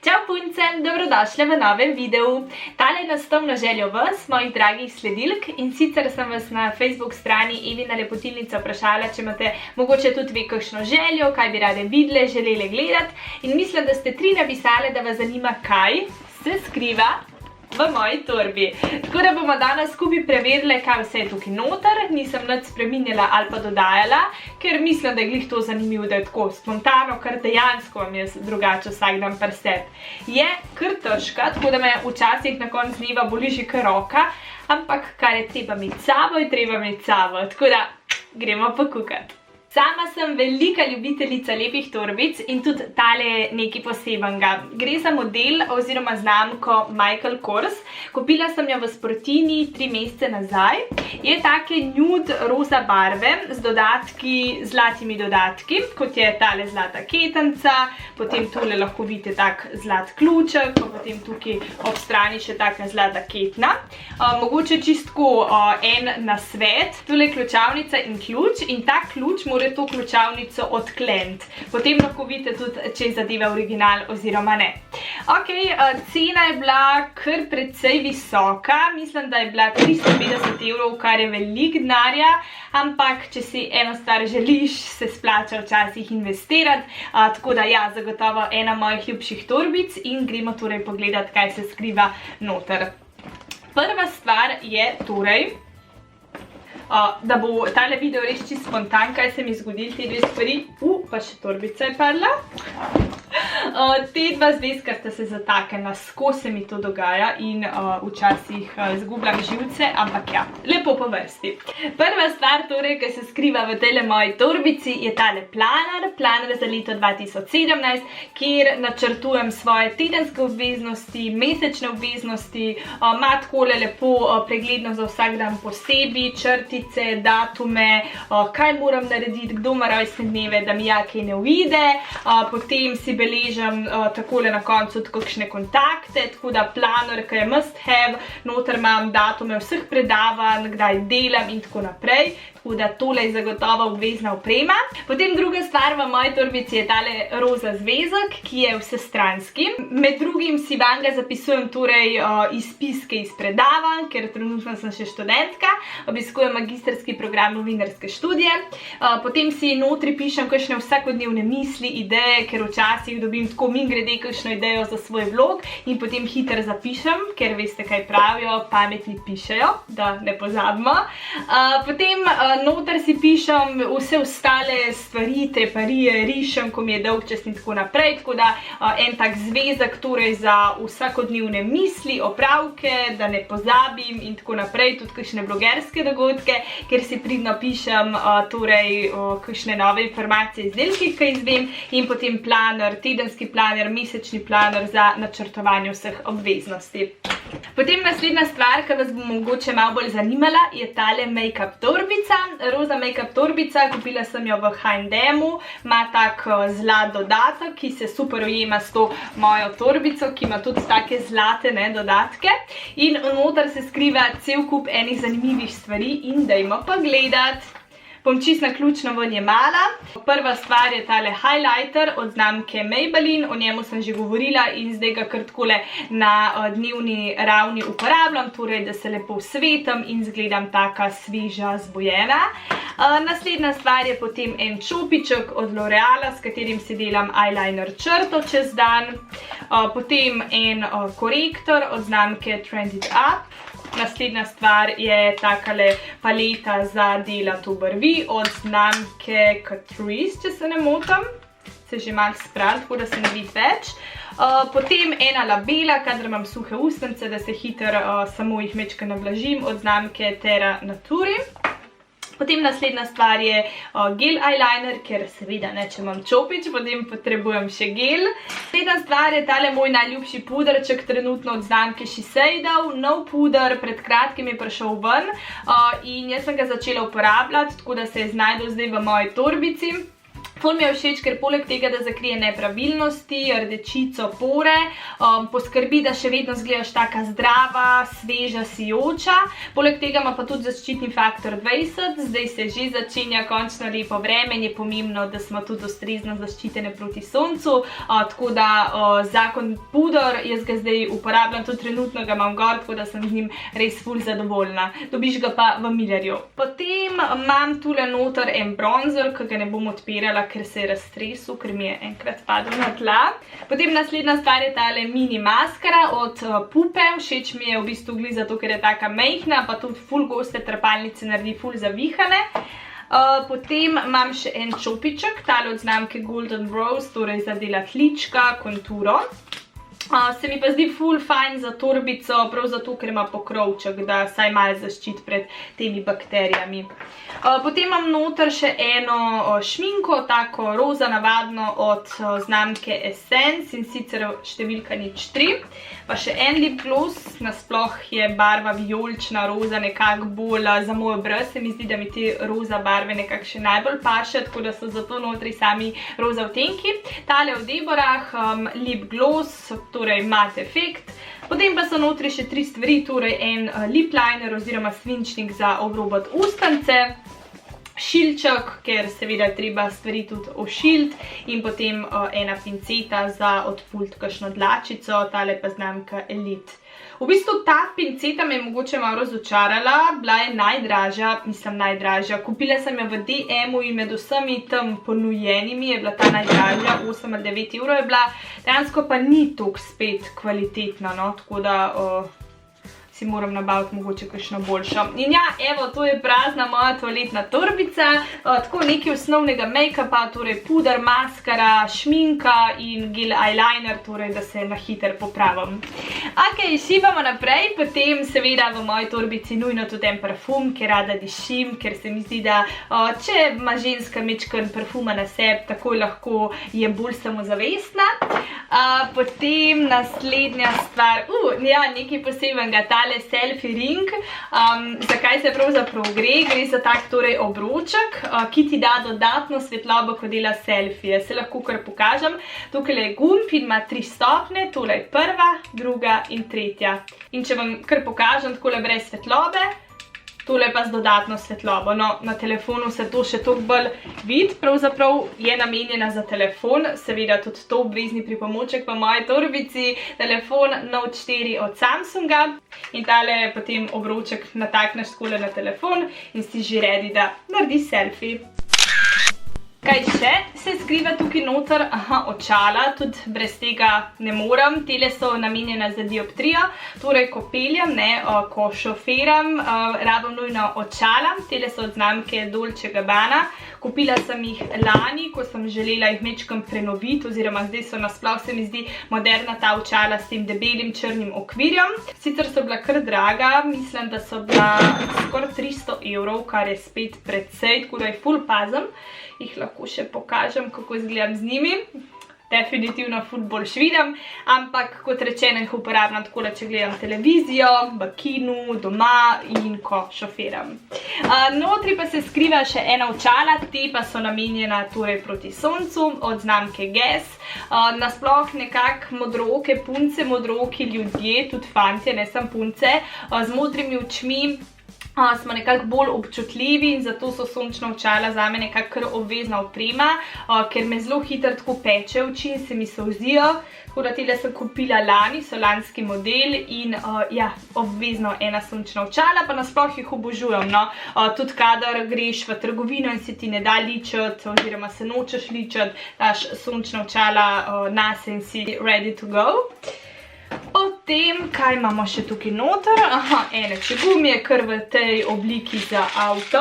Čau punce, dobrodošli v novem videu. Tale je naslovno željo vas, mojih dragih sledilk, in sicer sem vas na Facebook strani Evina Lepotilnica vprašala, če imate mogoče tudi vi kakšno željo, kaj bi rade videle, želele gledati, in mislim, da ste 3 napisale, da vas zanima, kaj se skriva v moji torbi. Tako da bomo danes skupaj preverili, kaj vse je tukaj noter, nisem nič spreminjala ali pa dodajala, ker mislim, da je glih to zanimivo, da je tako spontano, kar dejansko vam jaz drugače vsak dan presep. Je kar težka, tako da me včasih na koncu dneva boli že kar roka, ampak kar je treba imeti sabo, je treba imeti sabo, tako da gremo pa kukat. Sama sem velika ljubiteljica lepih torbic in tudi tale je nekaj posebenega. Gre za model oziroma znamko Michael Kors. Kupila sem jo v Sportini 3 mesece nazaj. Je take nude roza barve z dodatki, zlatimi dodatki, kot je tale zlata ketenca, potem tole lahko vidite tak zlat ključek, pa potem tukaj ob strani še taka zlata ketna. Mogoče čistko en nasvet, tole je ključavnica in ključ, in ta ključ mora to ključavnico odkleniti. Potem lahko vidite tudi, če je zadeva original oziroma ne. Ok, cena je bila kar precej visoka, mislim, da je bila 350 €, kar je veliko denarja, ampak če si eno stvar želiš, se splača včasih investirati, tako da ja, zagotovo ena mojih ljubših torbic in gremo torej pogledati, kaj se skriva noter. Prva stvar je torej, da bo tale video res čisto spontan, kaj se mi zgodili te 2 stvari. Pa še torbica je padla. Te 2 zvezka sta se zataknila, skozi se mi to dogaja in včasih izgubljam živce, ampak ja, lepo po vrsti. Prva stvar torej, ki se skriva v tele moji torbici, je tale planer za leto 2017, kjer načrtujem svoje tedenske obveznosti, mesečne obveznosti, ima takole lepo pregledno za vsak dan posebej, črtice, datume, kaj moram narediti, kdo ima rojstne dneve, da mi ja kaj ne uide, potem si beležem takole na koncu tudi kakšne kontakte, tako da planer, ki je must have, noter imam datume vseh predavanj, kdaj delam in tako naprej. Tako da tole je zagotovo obvezna oprema. Potem druga stvar v moji torbici je tale roza zvezek, ki je vsestranski. Med drugim si vanga zapisujem torej izpiske iz predavanj, ker trenutno sem še študentka, obiskujem magistrski program novinarske študije. Potem si notri pišem kakšne vsakodnevne misli, ideje, ker včasih dobim tako mimogrede kakšno idejo za svoj vlog in potem hitro zapišem, ker veste, kaj pravijo, pametni pišejo, da ne pozabimo. Potem noter si pišem vse ostale stvari, treparije, rišem, ko mi je dolgčas in tako naprej, tako da en tak zvezek torej za vsakodnevne misli, opravke, da ne pozabim in tako naprej, tudi kakšne blogerske dogodke, ker si pridno pišem torej kakšne nove informacije, izdelki, ki izvem, in potem planer, tedenski planer, mesečni planer za načrtovanje vseh obveznosti. Potem naslednja stvar, ki vas bo mogoče malo bolj zanimala, je tale make-up torbica. Roza make-up torbica, kupila sem jo v H&M-u, ima tak zlat dodatek, ki se super ujema s to mojo torbico, ki ima tudi take zlate dodatke. In noter se skriva cel kup enih zanimivih stvari in dajmo pa gledati. Bom čisto naključno ven jemala. Prva stvar je tale highlighter od znamke Maybelline, o njemu sem že govorila in zdaj ga kar takole na dnevni ravni uporabljam, torej da se lepo svetim in izgledam taka sveža, zbujena. Naslednja stvar je potem en čopiček od L'Oreala, s katerim si delam eyeliner črto čez dan. Potem en korektor od znamke Trend It Up. Naslednja stvar je takale paleta za delati obrvi od znamke Catrice, če se ne motim. Se že malo spral, tako da se ne vidi več. Potem ena labela, kadar imam suhe ustnice, da se hitro samo jih mečke navlažim, od znamke Terra Naturi. Potem naslednja stvar je gel eyeliner, ker seveda ne, če imam čopič, potem potrebujem še gel. Naslednja stvar je tale moj najljubši puderček, trenutno od znamke Shiseido, nov puder, pred kratkim je prišel ven in jaz sem ga začela uporabljati, tako da se je znajdel zdaj v moji torbici. Ful mi je všeč, ker poleg tega, da zakrije nepravilnosti, rdečico, pore, poskrbi, da še vedno izgledaš taka zdrava, sveža, sijoča. Poleg tega ima pa tudi zaščitni faktor 20, zdaj se že začenja končno lepo vreme in je pomembno, da smo tudi ustrezno zaščitene proti soncu. Tako da zakon puder, jaz ga zdaj uporabljam, tudi trenutno ga imam gor, tako da sem z njim res ful zadovoljna. Dobiš ga pa v Millerju. Potem imam tule noter en bronzer, ki ga ne bom odpirala, ker se je raztresel, ker mi je enkrat padel na tla. Potem naslednja stvar je tale mini maskara od Pupe. Všeč mi je v bistvu glih zato, ker je taka majhna, pa tudi ful goste trepalnice naredi ful zavihane. Potem imam še en čopiček, tale od znamke Golden Rose, torej za delati lička, konturo. Se mi pa zdi ful fajn za torbico, prav zato, ker ima pokrovček, da saj malo zaščit pred temi bakterijami. Potem imam noter še eno šminko, tako roza navadno od znamke Essence in sicer številka 03. Pa še en lip gloss, nasploh je barva vijolična, roza nekako bolj za moj obraz, se mi zdi, da mi te roza barve nekako še najbolj paše, tako da so zato notri sami roza odtenki. Tale od Deborah, lip gloss, torej matte efekt. Potem pa so notri še 3 stvari, torej en lip liner oziroma svinčnik za obrobati ustnice, šilček, ker seveda treba stvari tudi ošiliti in potem ena pinceta za odpult kakšno dlačico, tale pa znamka Elite. V bistvu ta pinceta me je mogoče malo razočarala, bila je najdražja. Kupila sem jo v DM-u in med vsemi tam ponujenimi je bila ta najdražja, 8 ali 9 evrov je bila, dejansko pa ni toliko spet kvalitetna, no, tako da si moram nabaviti mogoče kakšno boljšo. In ja, evo, to je prazna moja toaletna torbica, tako nekaj osnovnega make-upa, torej puder, maskara, šminka in gel eyeliner, torej da se na hiter popravim. Ok, šibamo naprej, potem seveda v moji torbici nujno tudi en parfum, ker rada dišim, ker se mi zdi, da če ima ženska mečken parfuma na sebi, takoj lahko je bolj samozavestna. Potem naslednja stvar, ja, nekaj posebenega, tale selfie ring. Zakaj se pravzaprav gre? Gre za tak torej obroček, ki ti da dodatno svetlobo, ko dela selfije. Se lahko kar pokažem. Tukaj je gumb in ima 3 stopnje, tole je prva, druga in tretja. In če vam kar pokažem takole brez svetlobe, tole pa z dodatno svetlobo. No, na telefonu se to še toliko bolj vidi, pravzaprav je namenjena za telefon, seveda tudi to obvezni pripomoček v moji torbici, telefon Note 4 od Samsunga in tale potem obroček natakneš takole na telefon in si že ready, da narediš selfie. Kaj še se skriva tukaj noter? Aha, očala, tudi brez tega ne morem. Tele so namenjene za dioptrijo, torej ko peljem, ko šoferam, rabim nujno očala. Tele so od znamke Dolce & Gabbana. Kupila sem jih lani, ko sem želela jih mečkam prenoviti, oziroma zdaj so nasploh se mi zdi moderna ta očala s tem debelim črnim okvirjem. Sicer so bila kar draga, mislim, da so bila skoraj 300 evrov, kar je spet precej, tako da jih ful pazim. Jih lahko še pokažem, kako izgledam z njimi. Definitivno ful bolj vidim, ampak kot rečeno jih uporabljam takole, če gledam televizijo, v kinu, doma in ko šoferam. Notri pa se skriva še ena očala, te pa so namenjena torej proti soncu od znamke Guess. Nasploh nekako modrooke punce, modrooki ljudje, tudi fantje, ne samo punce, z modrimi očmi smo nekako bolj občutljivi in zato so sončna očala zame nekako kar obvezna oprema, ker me zelo hitro tako peče oči in se mi solzijo. Tako da tele sem kupila lani, so lanski model in ja, obvezno ena sončna očala, pa nasploh jih obožujem, no. Tudi kadar greš v trgovino in se ti ne da ličiti, oziroma se nočeš ličiti, daš sončna očala nase in si ready to go. Potem, kaj imamo še tukaj noter? Aha, ene čegumije, kar v tej obliki za avto.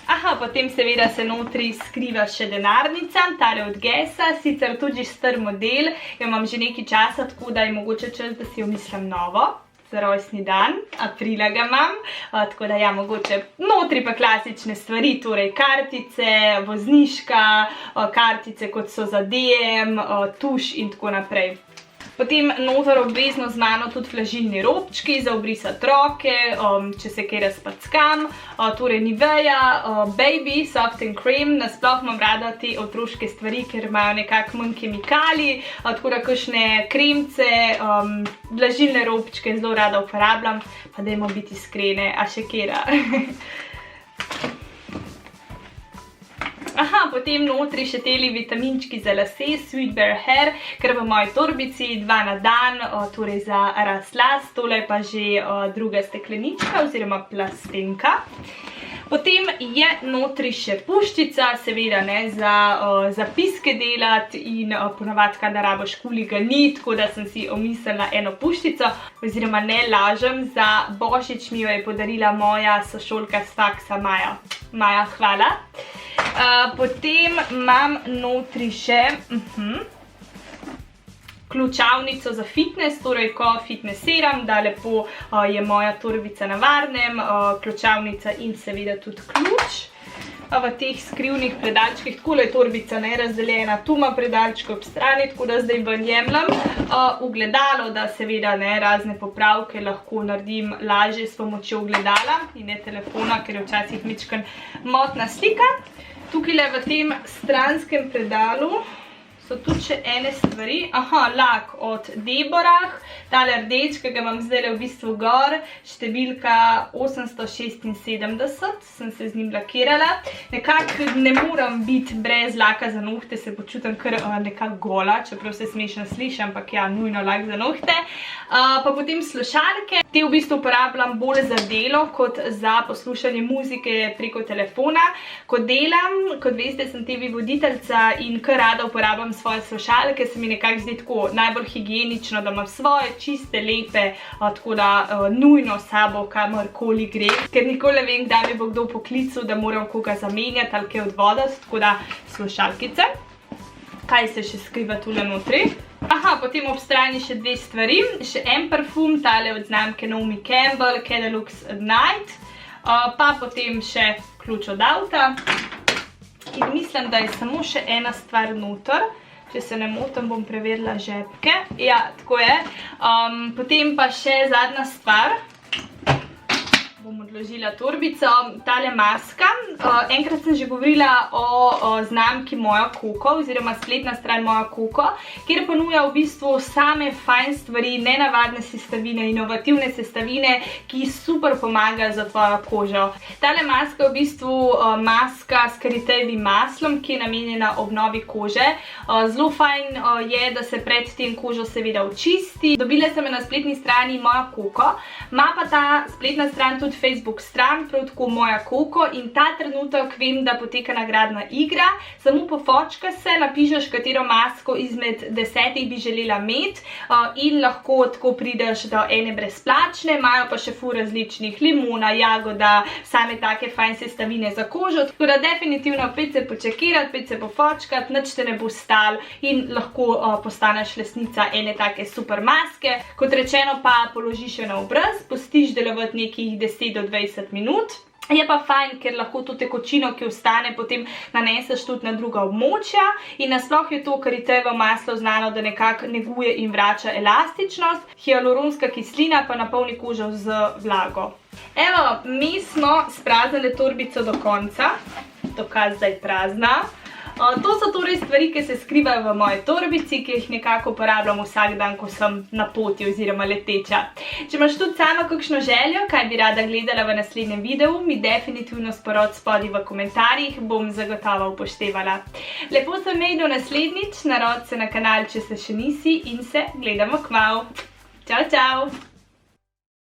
Aha, potem seveda se notri skriva še denarnica, tale od Guessa, sicer tudi star model, jo imam že nekaj časa, tako da je mogoče čas, da si jo mislim novo. Za rojstni dan, aprila ga imam, tako da ja, mogoče notri pa klasične stvari, torej kartice, vozniška, kartice kot so za DM, tuš in tako naprej. Potem noter obvezno z mano tudi vlažilni robčki za obrisati roke, če se kje razpackam, torej Nivea, Baby, Soft and Cream, nasploh imam rada te otroške stvari, ker imajo nekako manj kemikalij, tako da kakšne kremce, vlažilne robčke zelo rada uporabljam, pa dajmo biti iskrene, a še kera. Aha, potem notri še teli vitaminčki za lase, Sweet Bare Hair, ker v moji torbici 2 na dan, torej za ras las, tole je pa že druga steklenička oziroma plastenka. Potem je notri še puščica, seveda ne, za piske delati in ponavadi, kadar rabiš kuli ga ni, tako da sem si omislila eno puščico, oziroma ne lažem, za božič mi jo je podarila moja sošolka s faksa Maja. Maja, hvala. Potem imam notri še ključavnico za fitness, torej ko fitnessiram, da lepo je moja torbica na varnem, ključavnica in seveda tudi ključ. V teh skrivnih predalčkih, takole je torbica nerazdeljena, tu ima predalčke ob strani, tako da zdaj ven jemljem ogledalo, da seveda ne razne popravke lahko naredim lažje s pomočjo ogledala in ne telefona, ker je včasih mičken motna slika. Tukaj v tem stranskem predalu so tudi še ene stvari. Aha, lak od Deborah, tale rdeč, ki ga imam zdaj v bistvu gor, številka 876, sem se z njim lakirala. Nekako ne moram biti brez laka za nohte, se počutim kar nekako gola, čeprav se smešno sliši, ampak ja, nujno lak za nohte. Pa potem slušalke, te v bistvu uporabljam bolj za delo, kot za poslušanje muzike preko telefona. Ko delam, kot veste, sem TV voditeljca in kar rada uporabljam svoje slušalke, se mi nekako zdi tako najbolj higienično, da imam svoje čiste, lepe, tako da nujno sabo kamorkoli gre, ker nikoli ne vem, kdaj mi bo kdo poklical, da moram koga zamenjati ali kaj odvodati, tako da slušalkice. Kaj se še skriva tule notri? Aha, potem ob strani še dve stvari, še en parfum, tale od znamke Naomi Campbell, Kedalux at Night, pa potem še ključ od avta in mislim, da je samo še ena stvar noter. Če se ne motim, bom preverila žepke. Ja, tako je. Potem pa še zadnja stvar. Bom odložila torbico. Tale maska. Enkrat sem že govorila o znamki Moja Koko, oziroma spletna stran Moja Koko, kjer ponuja v bistvu same fajn stvari, nenavadne sestavine, inovativne sestavine, ki super pomagajo za tvojo kožo. Tale maska je v bistvu maska s karitejevim maslom, ki je namenjena obnovi kože. Zelo fajn je, da se pred tem kožo seveda očisti. Dobila sem jo na spletni strani Moja Koko. Ima pa ta spletna stran tudi Facebook stran, prav tako Moja Koko, in ta trenutek vem, da poteka nagradna igra. Samo pofočka se, napišeš, katero masko izmed 10 bi želela imeti in lahko tako prideš do ene brezplačne. Imajo pa še ful različnih, limona, jagoda, same take fajn sestavine za kožo. Tako da definitivno pet se počekirati, pet se pofočkati, nič te ne bo stal in lahko postaneš lastnica ene take super maske. Kot rečeno pa položiš jo na obraz, pustiš delovati nekih 10 do 20 minut. Je pa fajn, ker lahko to tekočino, ki ostane, potem naneseš tudi na druga območja in nasploh je to karitejevo maslo znano, da nekako neguje in vrača elastičnost. Hialuronska kislina pa napolni kožo z vlago. Evo, mi smo spraznili torbico do konca, dokaz, da je prazna. To so torej stvari, ki se skrivajo v moji torbici, ki jih nekako uporabljam vsak dan, ko sem na poti oziroma leteča. Če imaš tudi sama kakšno željo, kaj bi rada gledala v naslednjem videu, mi definitivno sporoči spodaj v komentarjih, bom zagotovo upoštevala. Lepo se imej do naslednjič, narodi se na kanal, če se še nisi, in se gledamo kmalu. Čau, čau!